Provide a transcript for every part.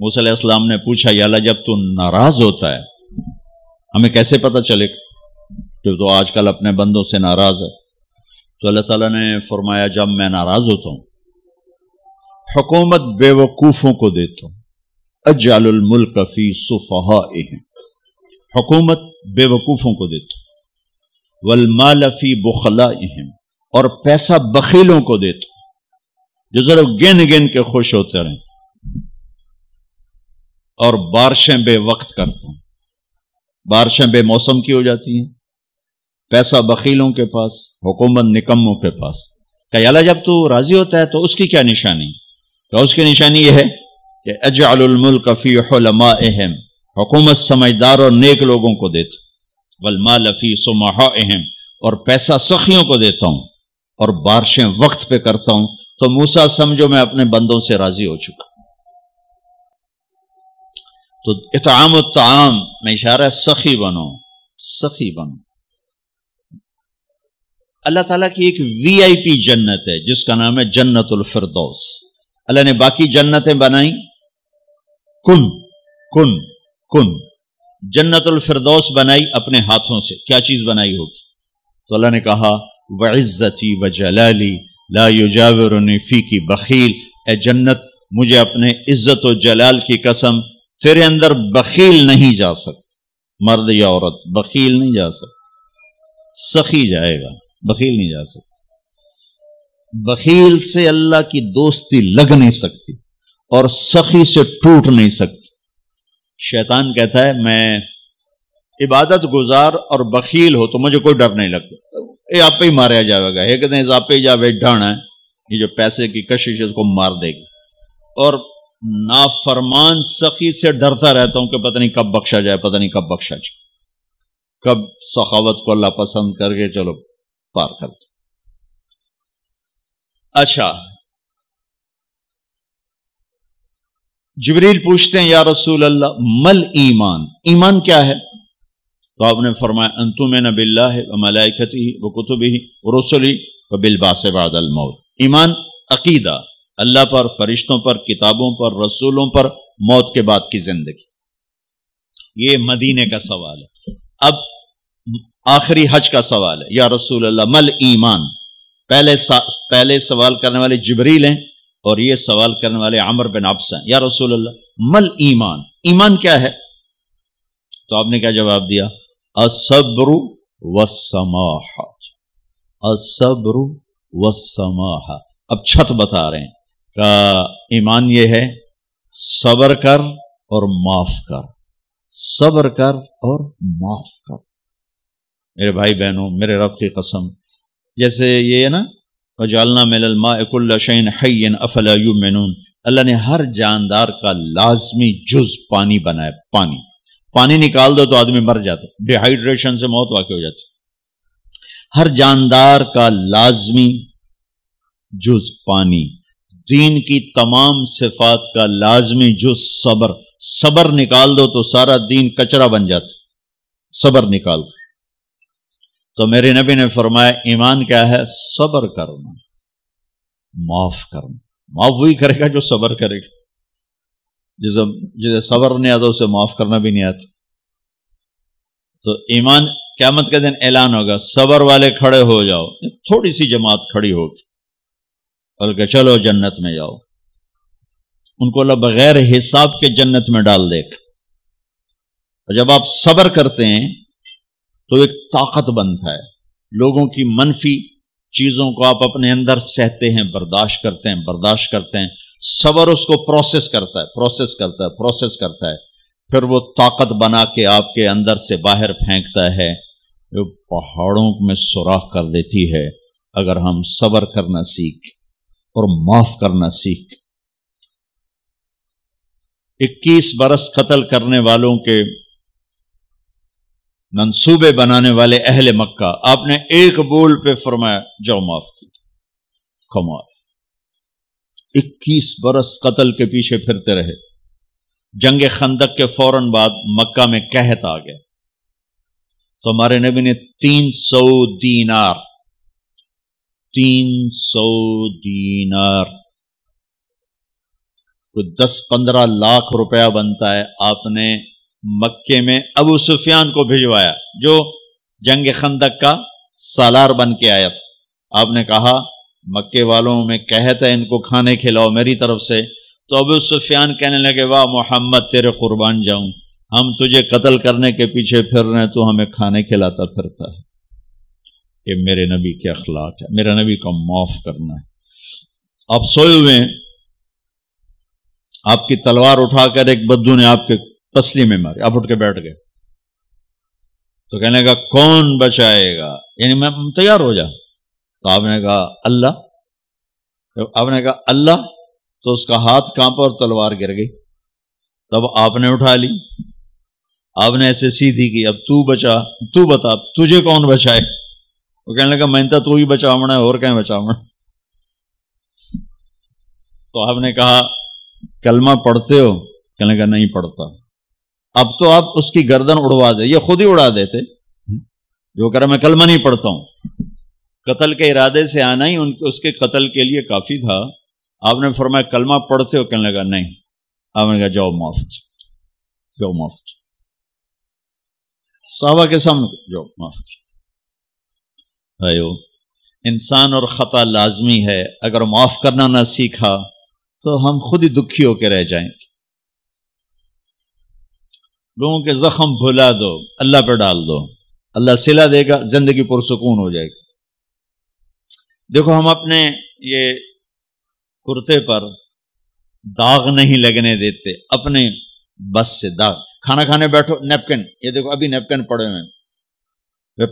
موسیٰ علیہ السلام نے پوچھا یا اللہ جب تو ناراض ہوتا ہے ہمیں کیسے پتہ چلے کہ تو آج کل اپنے بندوں سے ناراض ہے؟ تو اللہ تعالیٰ نے فرمایا جب میں ناراض ہوتا ہوں حکومت بے وقوفوں کو دیتا ہوں، اجعل الملک فی صفہائہم، حکومت بے وقوفوں کو دیتا ہوں، والمال فی بخلائہم، اور پیسہ بخیلوں کو دیتا ہوں جو ذرا گن گن کے خوش ہوتے رہیں، اور بارشیں بے وقت کرتا ہوں، بارشیں بے موسم کی ہو جاتی ہیں، پیسہ بخیلوں کے پاس، حکومت نکموں کے پاس۔ کہ اللہ جب تو راضی ہوتا ہے تو اس کی کیا نشانی؟ کہ اس کی نشانی یہ ہے کہ اجعل الملک فی حلمائہم، حکومت سمجھدار اور نیک لوگوں کو دیتا ہوں، والمال فی سمحائہم، اور پیسہ سخیوں کو دیتا ہوں، اور بارشیں وقت پہ کرتا ہوں۔ تو موسیٰ سمجھو میں اپنے بندوں سے راضی ہو چکا۔ تو اطعام الطعام میں اشارہ سخی بنو، سخی بنو۔ اللہ تعالیٰ کی ایک وی آئی پی جنت ہے جس کا نام ہے جنت الفردوس۔ اللہ نے باقی جنتیں بنائیں کن کن کن، جنت الفردوس بنائی اپنے ہاتھوں سے۔ کیا چیز بنائی ہوگی؟ تو اللہ نے کہا وعزتی وجلالی لا یجاورنی فیکی بخیل، اے جنت مجھے اپنے عزت و جلال کی قسم تیرے اندر بخیل نہیں جا سکتا، مرد یا عورت بخیل نہیں جا سکتا، سخی جائے گا، بخیل نہیں جا سکتا۔ بخیل سے اللہ کی دوستی لگ نہیں سکتی اور سخی سے ٹوٹ نہیں سکتی۔ شیطان کہتا ہے میں عبادت گزار اور بخیل ہو تو مجھے کوئی ڈر نہیں لگتا، یہ آپ پہ ہی ماریا جائے گا، ایک دن آپ پہ جا ڈھانا ہے، یہ جو پیسے کی کشش ہے اس کو مار دے گی۔ اور نافرمان سخی سے ڈرتا رہتا ہوں کہ پتہ نہیں کب بخشا جائے، پتہ نہیں کب بخشا جائے، کب سخاوت کو اللہ پسند کر کے چلو پار کرتے۔ اچھا، جبریل پوچھتے ہیں یا رسول اللہ مل ایمان، ایمان کیا ہے؟ تو آپ نے فرمایا ان تؤمن باللہ وملائکتہ وکتبہ ورسلہ وبالبعث بعد الموت۔ ایمان عقیدہ، اللہ پر، فرشتوں پر، کتابوں پر، رسولوں پر، موت کے بعد کی زندگی۔ یہ مدینے کا سوال ہے۔ اب آخری حج کا سوال ہے یا رسول اللہ مل ایمان۔ پہلے سوال کرنے والے جبریل ہیں اور یہ سوال کرنے والے عمر بن عبس ہیں۔ یا رسول اللہ مل ایمان، ایمان کیا ہے؟ تو آپ نے کیا جواب دیا؟ الصبر والسماحہ، الصبر والسماحہ۔ اب چھت بتا رہے ہیں کہ ایمان یہ ہے صبر کر اور معاف کر، صبر کر اور معاف کر۔ میرے بھائی بہنوں، میرے رب کی قسم، جیسے یہ ہے نا وَجَعَلْنَا مِنَ الْمَاءِ كُلَّ شَيْءٍ حَيٍّ أَفَلَا يُؤْمِنُونَ، اللہ نے ہر جاندار کا لازمی جز پانی بنایا۔ پانی نکال دو تو آدمی مر جاتا، ڈی ہائیڈریشن سے موت واقع ہو جاتی۔ ہر جاندار کا لازمی جز پانی، دین کی تمام صفات کا لازمی جز صبر، صبر نکال دو تو سارا دین کچرا بن جاتا، صبر نکال دو۔ تو میرے نبی نے فرمایا ایمان کیا ہے؟ صبر کرنا، معاف کرنا۔ معاف وہی کرے گا جو صبر کرے گا، جسے صبر نہیں آتا اسے معاف کرنا بھی نہیں آتا۔ تو ایمان قیامت کے دن اعلان ہوگا صبر والے کھڑے ہو جاؤ، تھوڑی سی جماعت کھڑی ہوگی، بلکہ چلو جنت میں جاؤ۔ ان کو اللہ بغیر حساب کے جنت میں ڈال دے گا۔ اور جب آپ صبر کرتے ہیں تو ایک طاقت بنتا ہے، لوگوں کی منفی چیزوں کو آپ اپنے اندر سہتے ہیں، برداشت کرتے ہیں۔ صبر اس کو پروسیس کرتا ہے، پھر وہ طاقت بنا کے آپ کے اندر سے باہر پھینکتا ہے، جو پہاڑوں میں سوراخ کر دیتی ہے اگر ہم صبر کرنا سیکھ اور معاف کرنا سیکھ۔ 21 برس قتل کرنے والوں کے منصوبے بنانے والے اہل مکہ، آپ نے ایک بول پہ فرمایا جاؤ معاف کی۔ کمال، 21 برس قتل کے پیچھے پھرتے رہے۔ جنگ خندق کے فوراً بعد مکہ میں قحط آ گیا، تو ہمارے نبی نے 300 دینار کوئی 10-15 لاکھ روپیہ بنتا ہے، آپ نے مکے میں ابو سفیان کو بھجوایا جو جنگ خندق کا سالار بن کے آیا تھا۔ آپ نے کہا مکے والوں میں کہتا ہے ان کو کھانے کھلاؤ میری طرف سے، تو ابو سفیان کہنے لگے واہ محمد تیرے قربان جاؤں، ہم تجھے قتل کرنے کے پیچھے پھر رہے ہیں، تو ہمیں کھانے کھلاتا پھرتا ہے۔ یہ میرے نبی کے اخلاق ہے، میرے نبی کو معاف کرنا ہے۔ آپ سوئے ہوئے ہیں، آپ کی تلوار اٹھا کر ایک بدو نے آپ کے پسلی میں ماری، آپ اٹھ کے بیٹھ گئے، تو کہنے لگا کون بچائے گا، یعنی میں تیار ہو جا، تو آپ نے کہا اللہ، آپ نے کہا اللہ، تو اس کا ہاتھ کانپا اور تلوار گر گئی۔ تب آپ نے اٹھا لی، آپ نے ایسے سیدھی کی، اب تو بچا، تو بتا تجھے کون بچائے؟ وہ کہنے لگا میں تو ہی بچاونا ہے، اور کہیں بچاونا۔ تو آپ نے کہا کلمہ پڑھتے ہو؟ کہنے لگا نہیں پڑھتا۔ اب تو آپ اس کی گردن اڑوا دے، یہ خود ہی اڑا دیتے، جو کہہ رہا میں کلمہ نہیں پڑھتا ہوں۔ قتل کے ارادے سے آنا ہی اس کے قتل کے لیے کافی تھا۔ آپ نے فرمایا کلمہ پڑھتے ہو؟ کہنے لگا نہیں۔ آپ نے کہا جاؤ معاف، جاؤ معاف، صحابہ کے سامنے جاؤ معاف۔ بھائیو، انسان اور خطا لازمی ہے، اگر معاف کرنا نہ سیکھا تو ہم خود ہی دکھی ہو کے رہ جائیں گے۔ لوگوں کے زخم بھلا دو، اللہ پہ ڈال دو، اللہ صلہ دے گا، زندگی پرسکون ہو جائے گی۔ دیکھو ہم اپنے یہ کرتے پر داغ نہیں لگنے دیتے، اپنے بس سے داغ، کھانا کھانے بیٹھو نیپکن، یہ دیکھو ابھی نیپکن پڑے ہوئے،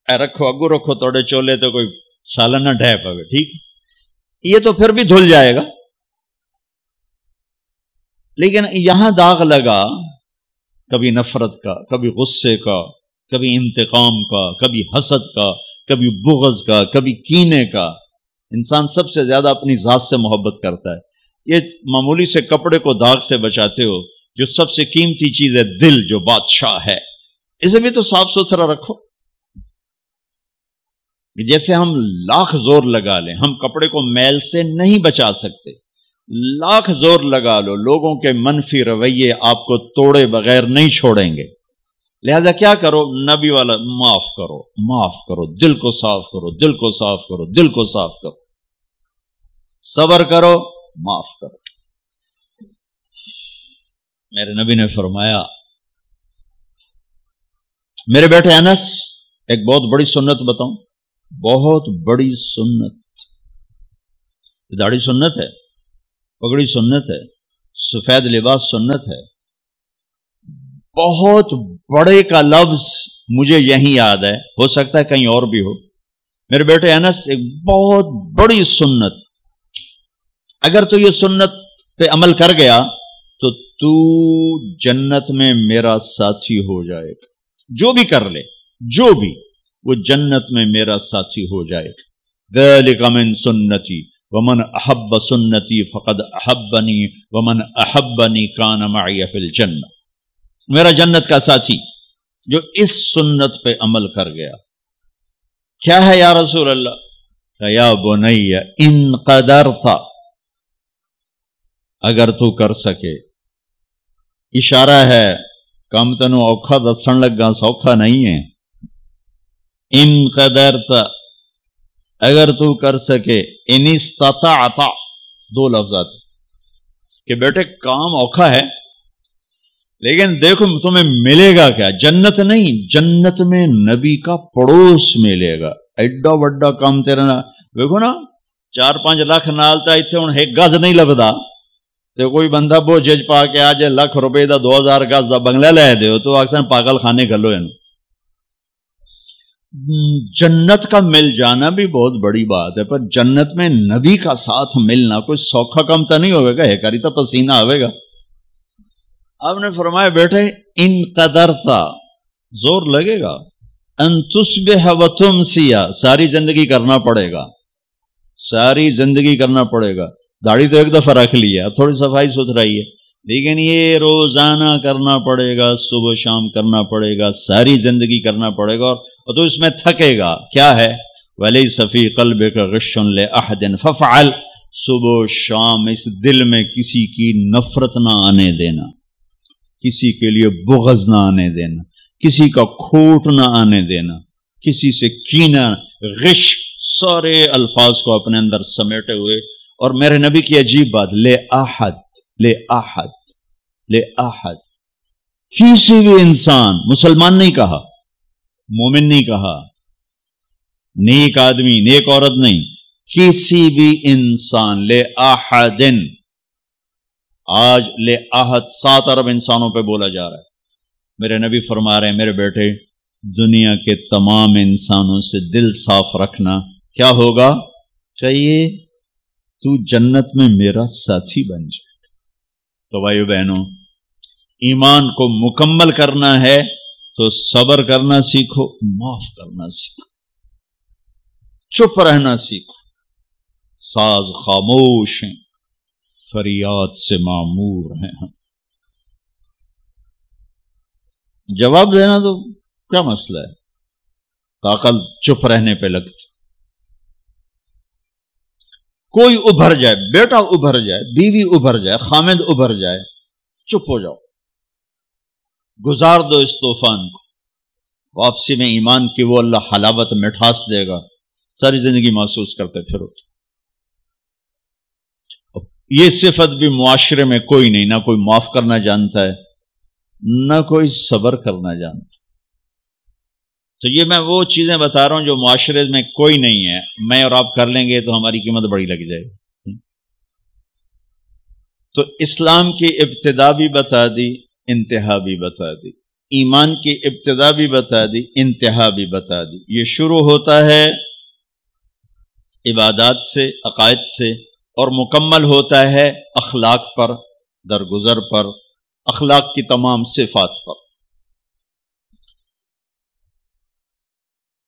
رکھو اگو رکھو توڑے چولے تو کوئی سالن نہ ڈھے پوے، ٹھیک، یہ تو پھر بھی دھل جائے گا، لیکن یہاں داغ لگا کبھی نفرت کا، کبھی غصے کا، کبھی انتقام کا، کبھی حسد کا، کبھی بغض کا، کبھی کینے کا۔ انسان سب سے زیادہ اپنی ذات سے محبت کرتا ہے۔ یہ معمولی سے کپڑے کو داغ سے بچاتے ہو، جو سب سے قیمتی چیز ہے دل، جو بادشاہ ہے، اسے بھی تو صاف ستھرا رکھو۔ جیسے ہم لاکھ زور لگا لیں، ہم کپڑے کو میل سے نہیں بچا سکتے، لاکھ زور لگا لو، لوگوں کے منفی رویے آپ کو توڑے بغیر نہیں چھوڑیں گے۔ لہذا کیا کرو؟ نبی والا معاف کرو، معاف کرو، دل کو صاف کرو، دل کو صاف کرو، دل کو صاف کرو، صبر کرو، معاف کرو۔ میرے نبی نے فرمایا، میرے بیٹے انس، ایک بہت بڑی سنت بتاؤں، بہت بڑی سنت۔ داڑھی سنت ہے، پگڑی سنت ہے، سفید لباس سنت ہے۔ بہت بڑے کا لفظ مجھے یہیں یاد ہے، ہو سکتا ہے کہیں اور بھی ہو۔ میرے بیٹے انس، ایک بہت بڑی سنت، اگر تو یہ سنت پہ عمل کر گیا تو جنت میں میرا ساتھی ہو جائے گا، جو بھی کر لے، جو بھی، وہ جنت میں میرا ساتھی ہو جائے گا۔ ذالک من سنتی ومن احب سنتی فقد احبنی ومن احبنی کان معی فی الجنہ۔ میرا جنت کا ساتھی جو اس سنت پہ عمل کر گیا۔ کیا ہے یا رسول اللہ؟ کہ یا بنی ان قدرت، اگر تو کر سکے، اشارہ ہے کم تنو اوکھا دسن لگا سوکھا نہیں ہے۔ ان قدرت، اگر تو کر سکے، ان استطاعت، دو لفظات کہ بیٹے کام اوکھا ہے، لیکن دیکھو تمہیں ملے گا کیا؟ جنت نہیں، جنت میں نبی کا پڑوس ملے گا۔ ایڈا وڈا کام تیرا نا، دیکھو نا 4-5 لاکھ نالتا اتنے ہوں ایک گز نہیں لبدا، تو کوئی بندہ بوجھ پا کے آج لاکھ روپے دا 2000 گز دا بنگلہ لے دیو تو اکثر پاگل خانے گلو ہے۔ جنت کا مل جانا بھی بہت بڑی بات ہے، پر جنت میں نبی کا ساتھ ملنا کوئی سوکھا کم تو نہیں ہوگا، ہے کاری تو پسینہ آئے گا۔ آپ نے فرمایا بیٹھے ان قدرتا، زور لگے گا، ان تصبح و تمسیا، ساری زندگی کرنا پڑے گا، ساری زندگی کرنا پڑے گا۔ داڑھی تو ایک دفعہ رکھ لی ہے، اب تھوڑی صفائی ستھرائی ہے، لیکن یہ روزانہ کرنا پڑے گا، صبح شام کرنا پڑے گا، ساری زندگی کرنا پڑے گا، اور تو اس میں تھکے گا۔ کیا ہے؟ وَلَيْسَ فِي قَلْبِكَ غِشٌّ لِأَحَدٍ فَافْعَلْ، صبح و شام اس دل میں کسی کی نفرت نہ آنے دینا، کسی کے لیے بغض نہ آنے دینا، کسی کا کھوٹ نہ آنے دینا، کسی سے کینہ، غش، سارے الفاظ کو اپنے اندر سمیٹے ہوئے. اور میرے نبی کی عجیب بات، لے احد، لے احد، لے احد، کسی بھی انسان، مسلمان نہیں کہا، مومن نہیں کہا، نیک آدمی، نیک عورت نہیں، کسی بھی انسان، لے احدن. آج لے احد 7 ارب انسانوں پہ بولا جا رہا ہے. میرے نبی فرما رہے ہیں میرے بیٹے، دنیا کے تمام انسانوں سے دل صاف رکھنا. کیا ہوگا؟ چاہیے تو جنت میں میرا ساتھی بن جائے. تو بھائیو بہنوں، ایمان کو مکمل کرنا ہے تو صبر کرنا سیکھو، معاف کرنا سیکھو، چپ رہنا سیکھو. ساز خاموش ہیں، فریاد سے معمور ہیں. جواب دینا تو کیا مسئلہ ہے، عقل چپ رہنے پہ لگتی. کوئی ابھر جائے، بیٹا ابھر جائے، بیوی ابھر جائے، خامد ابھر جائے، چپ ہو جاؤ، گزار دو اس طوفان کو. واپسی میں ایمان کی وہ اللہ حلاوت مٹھاس دے گا، ساری زندگی محسوس کرتے پھرو. یہ صفت بھی معاشرے میں کوئی نہیں، نہ کوئی معاف کرنا جانتا ہے، نہ کوئی صبر کرنا جانتا. تو یہ میں وہ چیزیں بتا رہا ہوں جو معاشرے میں کوئی نہیں ہے. میں اور آپ کر لیں گے تو ہماری قیمت بڑی لگ جائے گی. تو اسلام کی ابتدا بھی بتا دی، انتہا بھی بتا دی. ایمان کی ابتدا بھی بتا دی، انتہا بھی بتا دی. یہ شروع ہوتا ہے عبادات سے، عقائد سے، اور مکمل ہوتا ہے اخلاق پر، درگزر پر، اخلاق کی تمام صفات پر.